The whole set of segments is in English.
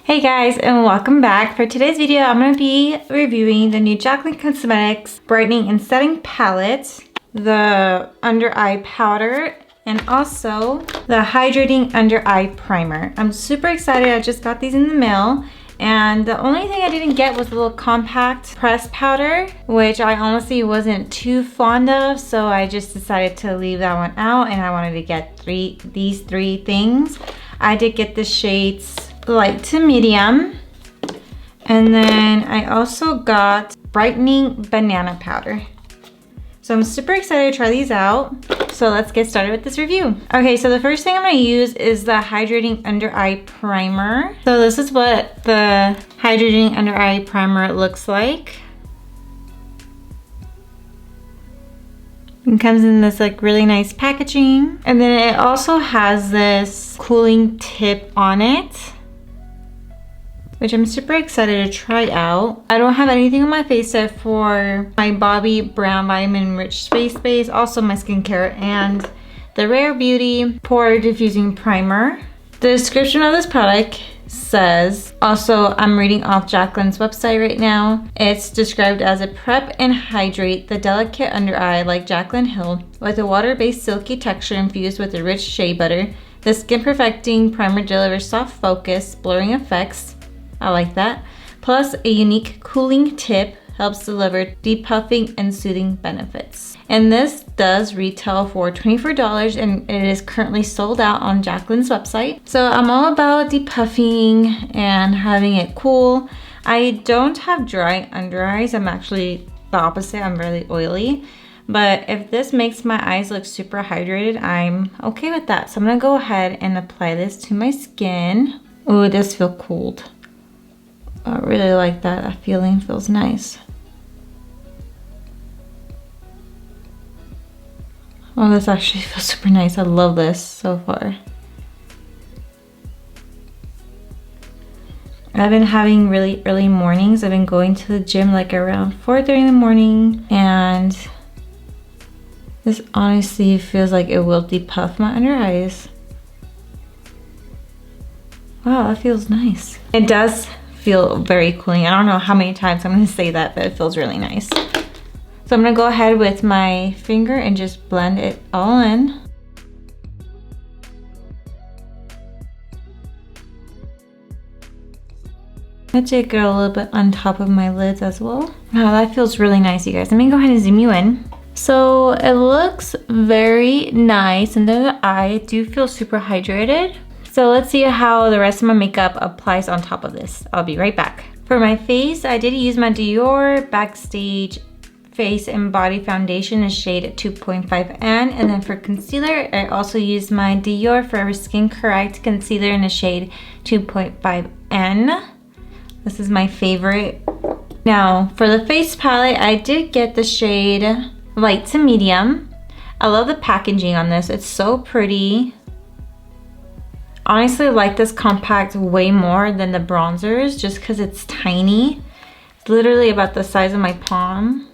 Hey guys, and welcome back. For today's video, I'm going to be reviewing the new Jaclyn Cosmetics Brightening and Setting Palette, the under eye powder, and also the hydrating under eye primer. I'm super excited. I just got these in the mail, and the only thing I didn't get was a little compact pressed powder, which I honestly wasn't too fond of, so I just decided to leave that one out, and I wanted to get these three things. I did get the shades light to medium, and then I also got Brightening Banana powder. So I'm super excited to try these out. So let's get started with this review. Okay, so the first thing I'm going to use is the Hydrating Under Eye Primer. So this is what the Hydrating Under Eye Primer looks like. It comes in this like really nice packaging. And then it also has this cooling tip on it, which I'm super excited to try out. I don't have anything on my face yet for my Bobbi Brown Vitamin Rich Face Base, also my skincare, and the Rare Beauty Pore Diffusing Primer. The description of this product says, also I'm reading off Jaclyn's website right now, it's described as a prep and hydrate the delicate under eye like Jaclyn Hill with a water-based silky texture infused with a rich shea butter. The skin perfecting primer delivers soft focus, blurring effects. I like that. Plus a unique cooling tip helps deliver depuffing and soothing benefits. And this does retail for $24, and it is currently sold out on Jaclyn's website. So I'm all about depuffing and having it cool. I don't have dry under eyes. I'm actually the opposite. I'm really oily. But if this makes my eyes look super hydrated, I'm okay with that. So I'm gonna go ahead and apply this to my skin. Oh, it does feel cooled. I really like that. That feeling feels nice. Oh, this actually feels super nice. I love this so far. I've been having really early mornings. I've been going to the gym like around 4:30 in the morning, and this honestly feels like it will depuff my under eyes. Wow, that feels nice. It does feel very cooling. I don't know how many times I'm going to say that, but it feels really nice. So I'm going to go ahead with my finger and just blend it all in. I take it a little bit on top of my lids as well. Wow, that feels really nice, you guys. Let me go ahead and zoom you in. So it looks very nice under the eye. I do feel super hydrated. So let's see how the rest of my makeup applies on top of this. I'll be right back. For my face, I did use my Dior Backstage Face and Body Foundation in shade 2.5N. And then for concealer, I also used my Dior Forever Skin Correct Concealer in a shade 2.5N. This is my favorite. Now, for the face palette, I did get the shade light to medium. I love the packaging on this. It's so pretty. Honestly, I like this compact way more than the bronzers just because it's tiny. It's literally about the size of my palm.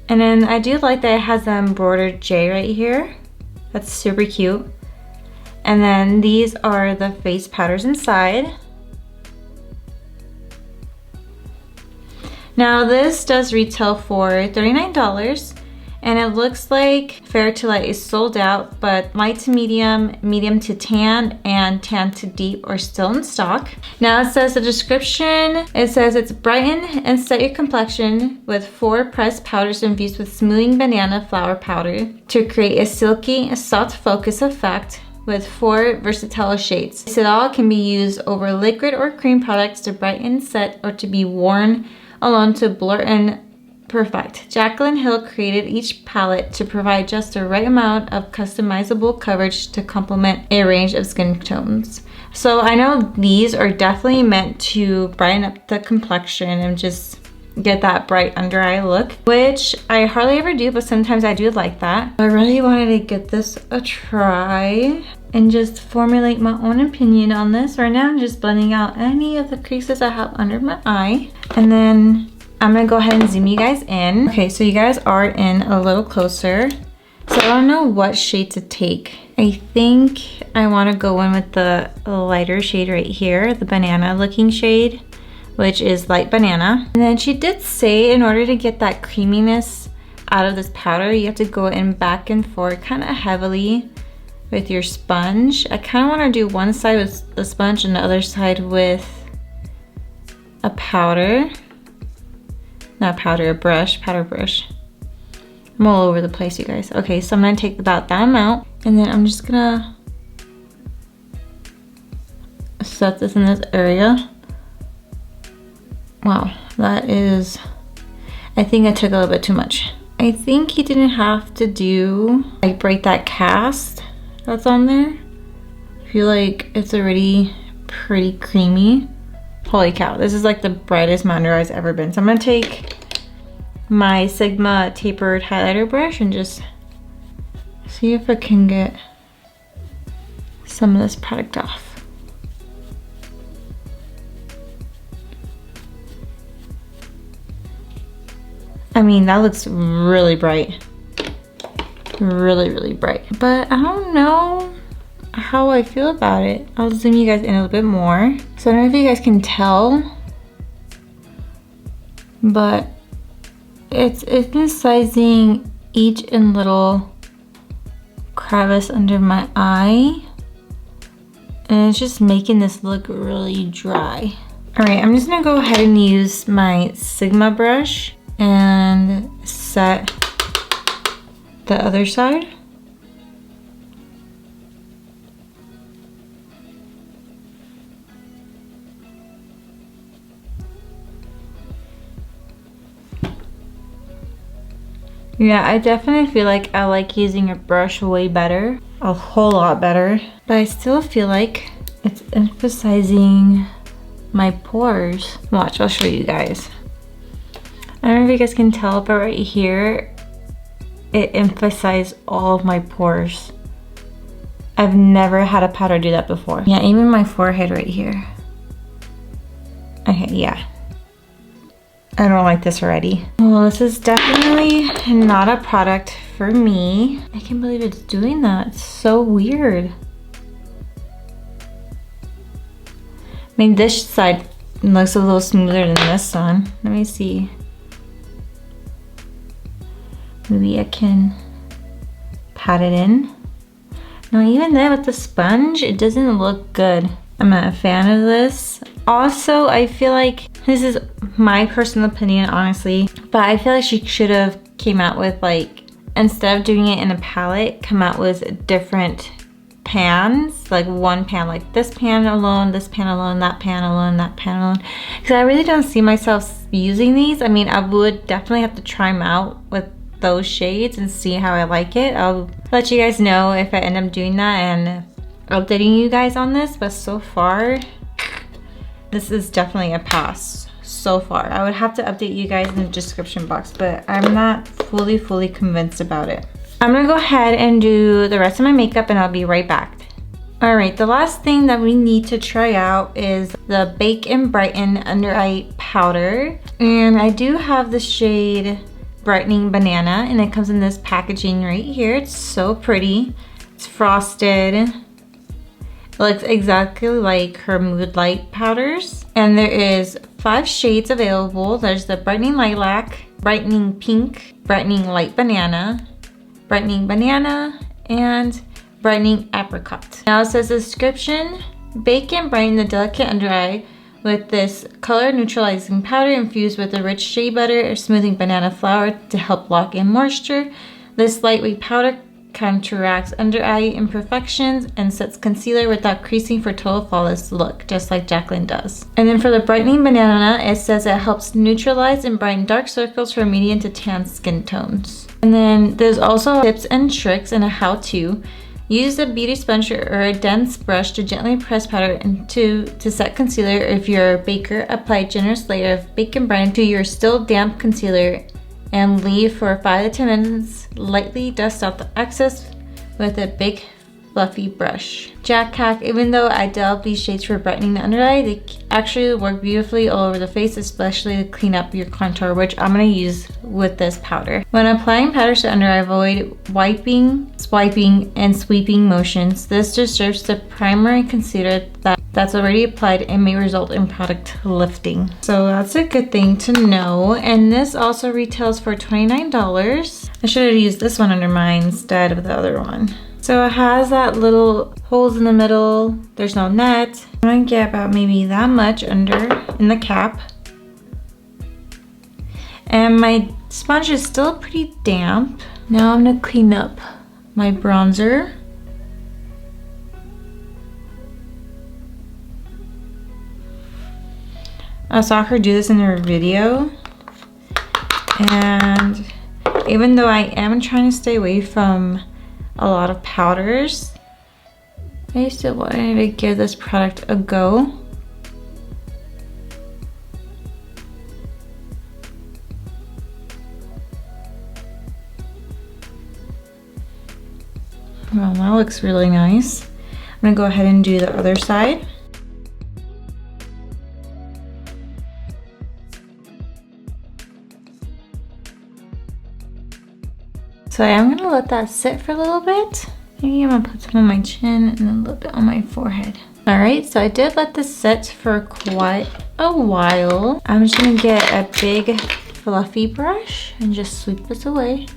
And then I do like that it has an embroidered J right here. That's super cute. And then these are the face powders inside. Now this does retail for $39. And it looks like Fair to Light is sold out, but light to medium, medium to tan, and tan to deep are still in stock. Now it says the description, it says it's brighten and set your complexion with 4 pressed powders infused with smoothing banana flower powder to create a silky, soft focus effect with 4 versatile shades. This all can be used over liquid or cream products to brighten, set, or to be worn alone to blur and perfect. Jaclyn Hill created each palette to provide just the right amount of customizable coverage to complement a range of skin tones. So I know these are definitely meant to brighten up the complexion and just get that bright under eye look, which I hardly ever do, but sometimes I do like that. I really wanted to give this a try and just formulate my own opinion on this. Right now I'm just blending out any of the creases I have under my eye, and then I'm gonna go ahead and zoom you guys in. Okay, so you guys are in a little closer. So I don't know what shade to take. I think I want to go in with the lighter shade right here, the banana looking shade, which is light banana. And then she did say in order to get that creaminess out of this powder, you have to go in back and forth kind of heavily with your sponge. I kind of want to do one side with the sponge and the other side with a powder. Not powder, a brush, powder brush. I'm all over the place, you guys. Okay, so I'm gonna take about that amount, and then I'm just gonna set this in this area. Wow, that is, I think I took a little bit too much. I think you didn't have to do, like, break that cast that's on there. I feel like it's already pretty creamy. Holy cow, this is like the brightest my under eyes ever been. So I'm gonna take my Sigma tapered highlighter brush and just see if I can get some of this product off. I mean, that looks really bright. Really, really bright. But I don't know how I feel about it. I'll zoom you guys in a little bit more. So I don't know if you guys can tell, but it's emphasizing each and little crevice under my eye, and it's just making this look really dry. All right, I'm just gonna go ahead and use my Sigma brush and set the other side. Yeah, I definitely feel like I like using a brush way better, a whole lot better, but I still feel like it's emphasizing my pores. Watch, I'll show you guys. I don't know if you guys can tell, but right here, it emphasized all of my pores. I've never had a powder do that before. Yeah, even my forehead right here. Okay, yeah. I don't like this already. Well, this is definitely not a product for me. I can't believe it's doing that. It's so weird. I mean, this side looks a little smoother than this one. Let me see. Maybe I can pat it in. No, even then with the sponge, it doesn't look good. I'm not a fan of this. Also, I feel like, this is my personal opinion, honestly, but I feel like she should have came out with, like, instead of doing it in a palette, come out with different pans, like one pan, like this pan alone, this pan alone, that pan alone, that pan alone. Because I really don't see myself using these. I mean, I would definitely have to try them out with those shades and see how I like it. I'll let you guys know if I end up doing that and updating you guys on this, but so far, this is definitely a pass. So far, I would have to update you guys in the description box, but I'm not fully convinced about it. I'm gonna go ahead and do the rest of my makeup and I'll be right back. All right, the last thing that we need to try out is the Bake and Brighten Under Eye Powder. And I do have the shade Brightening Banana, and it comes in this packaging right here. It's so pretty. It's frosted. It looks exactly like her Mood Light powders. And there is 5 shades available. There's the Brightening Lilac, Brightening Pink, Brightening Light Banana, Brightening Banana, and Brightening Apricot. Now it says description, bake and brighten the delicate under eye with this color neutralizing powder infused with a rich shea butter or smoothing banana flour to help lock in moisture. This lightweight powder counteracts under eye imperfections and sets concealer without creasing for total flawless look, just like Jaclyn does. And then for the Brightening Banana, it says it helps neutralize and brighten dark circles for medium to tan skin tones. And then there's also tips and tricks and a how-to. Use a beauty sponge or a dense brush to gently press powder into to set concealer. If you're a baker, apply a generous layer of Bake and Brighten to your still damp concealer and leave for 5 to 10 minutes. Lightly dust off the excess with a big fluffy brush. Jaclyn, even though I developed these shades for brightening the under eye, they actually work beautifully all over the face, especially to clean up your contour, which I'm going to use with this powder. When applying powders to under eye, avoid wiping, swiping, and sweeping motions. This disturbs the primer and concealer that's already applied and may result in product lifting. So that's a good thing to know. And this also retails for $29. I should have used this one under mine instead of the other one. So it has that little holes in the middle. There's no net. I'm gonna get about maybe that much under in the cap. And my sponge is still pretty damp. Now I'm gonna clean up my bronzer. I saw her do this in her video. And even though I am trying to stay away from a lot of powders, I still wanted to give this product a go. Well, that looks really nice. I'm gonna go ahead and do the other side. So I am gonna let that sit for a little bit. Maybe I'm gonna put some on my chin and then a little bit on my forehead. All right, so I did let this sit for quite a while. I'm just gonna get a big fluffy brush and just sweep this away.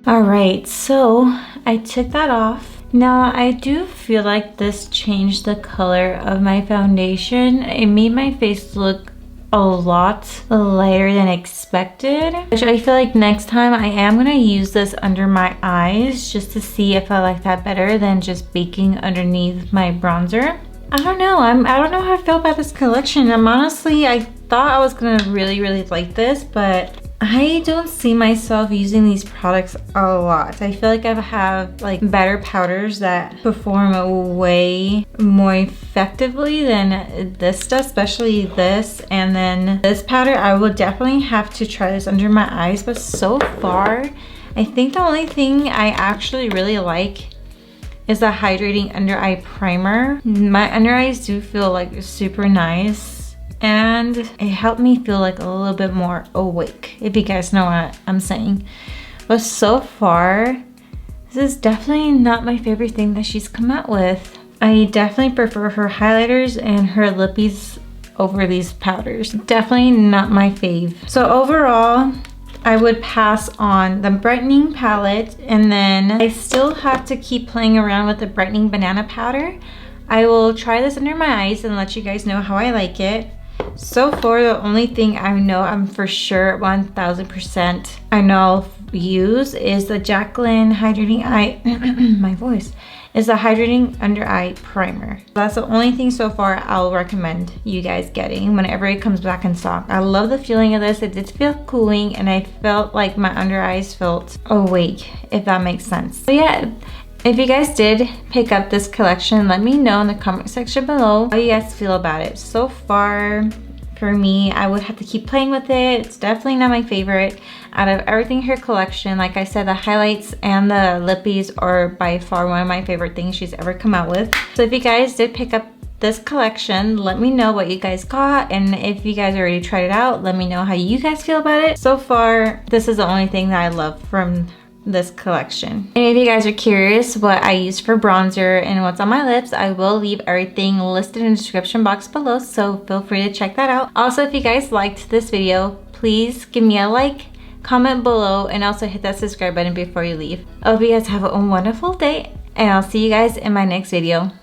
All right, so I took that off. Now I do feel like this changed the color of my foundation. It made my face look a lot lighter than expected, which I feel like next time I am gonna use this under my eyes just to see if I like that better than just baking underneath my bronzer. I don't know. I don't know how I feel about this collection. I thought I was gonna really like this, but I don't see myself using these products a lot. I feel like I have like better powders that perform way more effectively than this does, especially this. And then this powder, I will definitely have to try this under my eyes, but so far, I think the only thing I actually really like is the hydrating under eye primer. My under eyes do feel like super nice, and it helped me feel like a little bit more awake, if you guys know what I'm saying. But so far, this is definitely not my favorite thing that she's come out with. I definitely prefer her highlighters and her lippies over these powders. Definitely not my fave. So overall, I would pass on the brightening palette, and then I still have to keep playing around with the brightening banana powder. I will try this under my eyes and let you guys know how I like it. So far, the only thing I know I'm for sure 1000% I know I'll use is the Jaclyn Hydrating Eye, my voice, is the Hydrating Under Eye Primer. That's the only thing so far I'll recommend you guys getting whenever it comes back in stock. I love the feeling of this. It did feel cooling, and I felt like my under eyes felt awake, if that makes sense. So yeah, if you guys did pick up this collection, let me know in the comment section below how you guys feel about it. So far, for me, I would have to keep playing with it. It's definitely not my favorite. Out of everything in her collection, like I said, the highlights and the lippies are by far one of my favorite things she's ever come out with. So if you guys did pick up this collection, let me know what you guys got, and if you guys already tried it out, let me know how you guys feel about it. So far, this is the only thing that I love from this collection. And if you guys are curious what I use for bronzer and what's on my lips, I will leave everything listed in the description box below, so feel free to check that out. Also, if you guys liked this video, please give me a like, comment below, and also hit that subscribe button before you leave. I hope you guys have a wonderful day, and I'll see you guys in my next video.